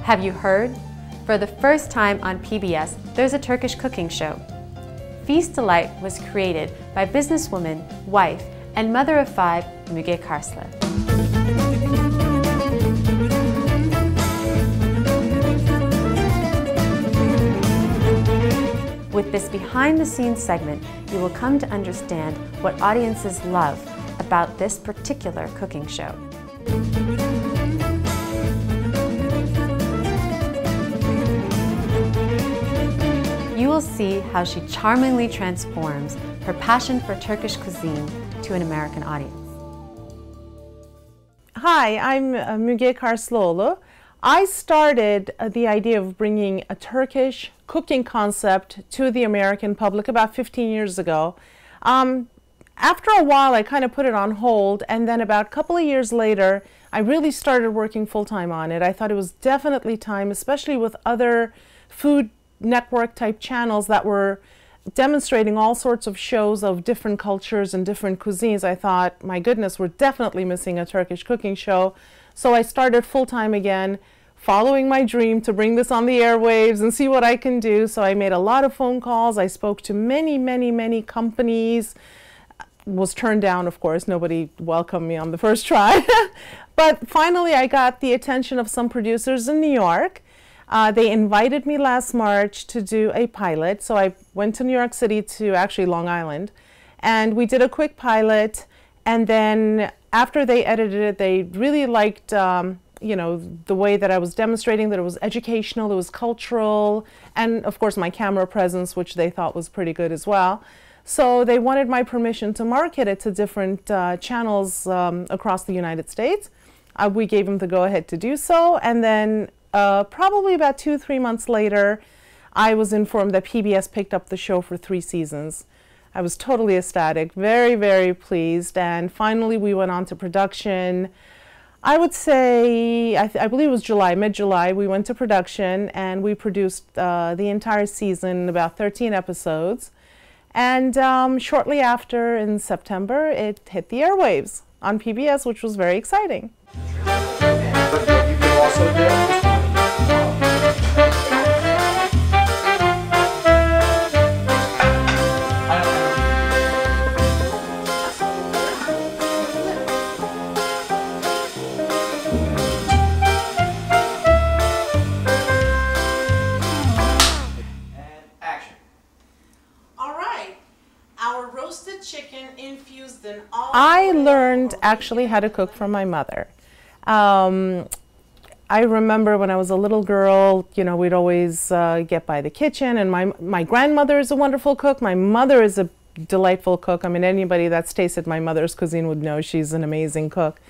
Have you heard? For the first time on PBS, there's a Turkish cooking show. Feast Delight was created by businesswoman, wife, and mother of 5, Müge Karslı. With this behind-the-scenes segment, you will come to understand what audiences love about this particular cooking show. You will see how she charmingly transforms her passion for Turkish cuisine to an American audience. Hi, I'm Müge Karslı. I started the idea of bringing a Turkish cooking concept to the American public about 15 years ago. After a while, I kind of put it on hold, and then about a couple of years later, I really started working full-time on it. I thought it was definitely time, especially with other food network type channels that were demonstrating all sorts of shows of different cultures and different cuisines. I thought, my goodness, we're definitely missing a Turkish cooking show. So I started full-time again, following my dream to bring this on the airwaves and see what I can do. So I made a lot of phone calls. I spoke to many companies. Was turned down, of course. Nobody welcomed me on the first try. But finally I got the attention of some producers in New York. They invited me last March to do a pilot. So I went to New York City, to actually Long Island, and we did a quick pilot. And then after they edited it, they really liked you know, the way that I was demonstrating, that it was educational, it was cultural, and of course my camera presence, which they thought was pretty good as well. So they wanted my permission to market it to different channels across the United States. We gave them the go-ahead to do so, and then probably about 2-3 months later, I was informed that PBS picked up the show for 3 seasons. I was totally ecstatic, very pleased, and finally we went on to production. I would say, I believe it was July, mid-July, we went to production, and we produced the entire season, about 13 episodes. And shortly after, in September, it hit the airwaves on PBS, which was very exciting. But you can also do I learned actually how to cook from my mother. I remember when I was a little girl, you know, we'd always get by the kitchen, and my grandmother is a wonderful cook. My mother is a delightful cook. I mean, anybody that's tasted my mother's cuisine would know she's an amazing cook.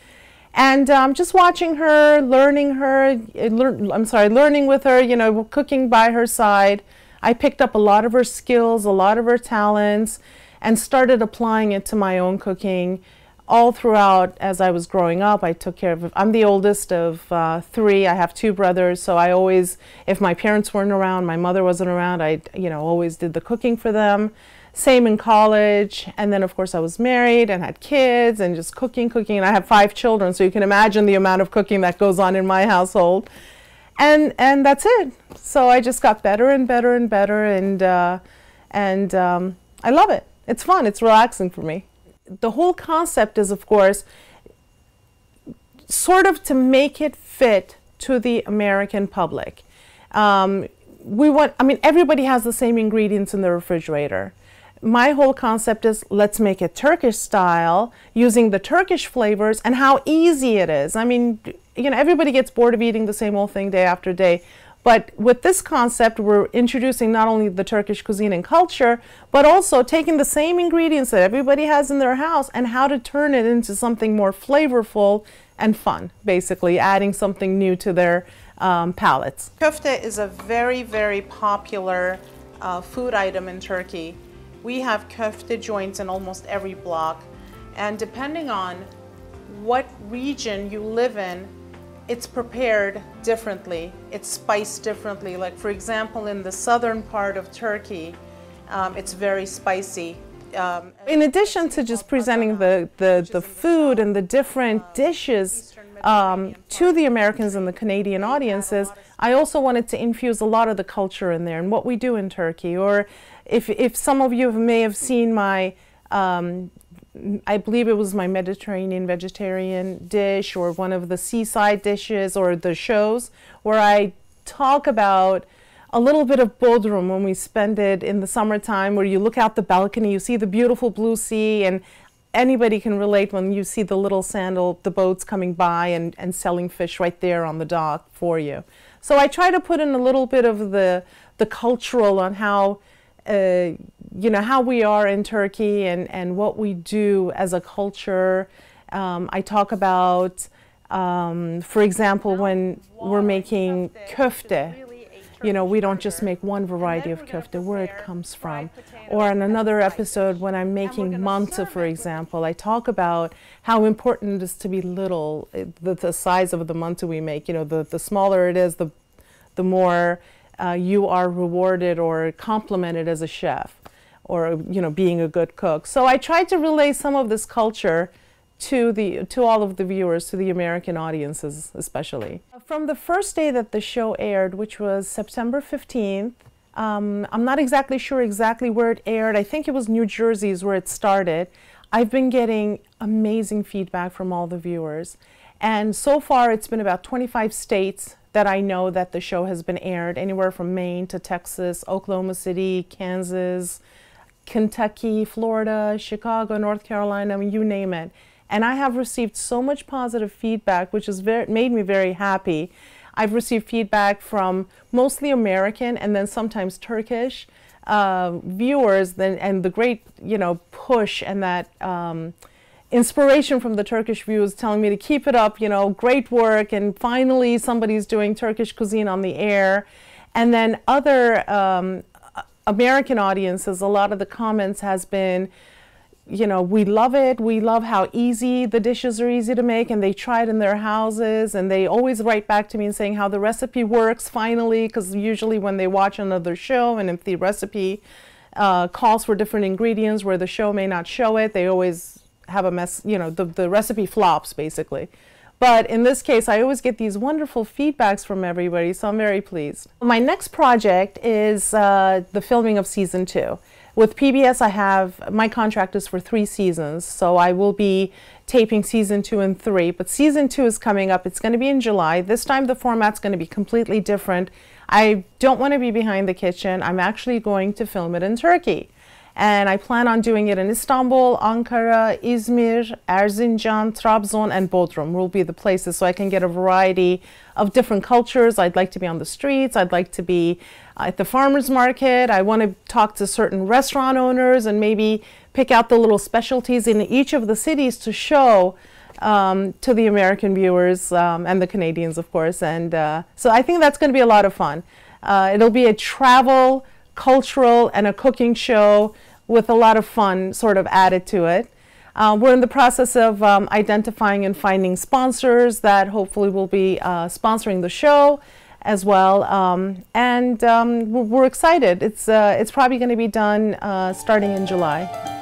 And just watching her, learning with her, you know, cooking by her side, I picked up a lot of her skills, a lot of her talents, and started applying it to my own cooking all throughout as I was growing up. I took care of, I'm the oldest of 3. I have 2 brothers, so I always, if my parents weren't around, my mother wasn't around, I, you know, always did the cooking for them. Same in college, and then of course I was married and had kids and just cooking, and I have 5 children, so you can imagine the amount of cooking that goes on in my household. And that's it. So I just got better and better, and I love it. It's fun, it's relaxing for me. The whole concept is, of course, sort of to make it fit to the American public. I mean, everybody has the same ingredients in the refrigerator. My whole concept is, let's make it Turkish style, using the Turkish flavors, and how easy it is. I mean, you know, everybody gets bored of eating the same old thing day after day. But with this concept, we're introducing not only the Turkish cuisine and culture, but also taking the same ingredients that everybody has in their house and how to turn it into something more flavorful and fun, basically adding something new to their palates. Köfte is a very popular food item in Turkey. We have köfte joints in almost every block, and depending on what region you live in, it's prepared differently, it's spiced differently. Like, for example, in the southern part of Turkey, it's very spicy. In addition to just presenting the food and the different dishes to the Americans and the Canadian audiences, I also wanted to infuse a lot of the culture in there and what we do in Turkey. Or if some of you may have seen my, I believe it was my Mediterranean vegetarian dish or one of the seaside dishes or the shows where I talk about a little bit of Bodrum when we spend it in the summertime, where you look out the balcony, you see the beautiful blue sea, and anybody can relate when you see the little the boats coming by and selling fish right there on the dock for you. So I try to put in a little bit of the cultural on how, you know, how we are in Turkey and what we do as a culture. I talk about, for example, when we're making köfte, you know, we don't just make one variety of köfte, where it comes from. Or in another episode, when I'm making mantı, for example, I talk about how important it is to be little, the size of the mantı we make. You know, the smaller it is, the more you are rewarded or complimented as a chef, or, you know, being a good cook. So I tried to relay some of this culture to all of the viewers, to the American audiences especially. From the first day that the show aired, which was September 15th, I'm not exactly sure where it aired. I think it was New Jersey is where it started. I've been getting amazing feedback from all the viewers. And so far it's been about 25 states that I know that the show has been aired, anywhere from Maine to Texas, Oklahoma City, Kansas, Kentucky, Florida, Chicago, North Carolina, I mean, you name it. And I have received so much positive feedback, which has made me very happy. I've received feedback from mostly American and then sometimes Turkish viewers, and the great, you know, push and that inspiration from the Turkish viewers telling me to keep it up, you know, great work, and finally somebody's doing Turkish cuisine on the air. And then other American audiences, a lot of the comments has been, you know, we love it. We love how easy the dishes are, easy to make, and they try it in their houses, and they always write back to me and saying how the recipe works finally, because usually when they watch another show and if the recipe calls for different ingredients where the show may not show it, they always have a mess, you know, the recipe flops basically. But in this case, I always get these wonderful feedbacks from everybody, so I'm very pleased. My next project is the filming of season 2. With PBS, my contract is for 3 seasons, so I will be taping season 2 and 3, but season 2 is coming up. It's going to be in July. This time the format's going to be completely different. I don't want to be behind the kitchen. I'm actually going to film it in Turkey. And I plan on doing it in Istanbul, Ankara, Izmir, Erzincan, Trabzon, and Bodrum will be the places, so I can get a variety of different cultures. I'd like to be on the streets. I'd like to be at the farmer's market. I want to talk to certain restaurant owners and maybe pick out the little specialties in each of the cities to show to the American viewers and the Canadians, of course. And so I think that's going to be a lot of fun. It'll be a travel, cultural, and a cooking show with a lot of fun sort of added to it. We're in the process of identifying and finding sponsors that hopefully will be sponsoring the show as well, and we're excited. It's probably going to be done starting in July.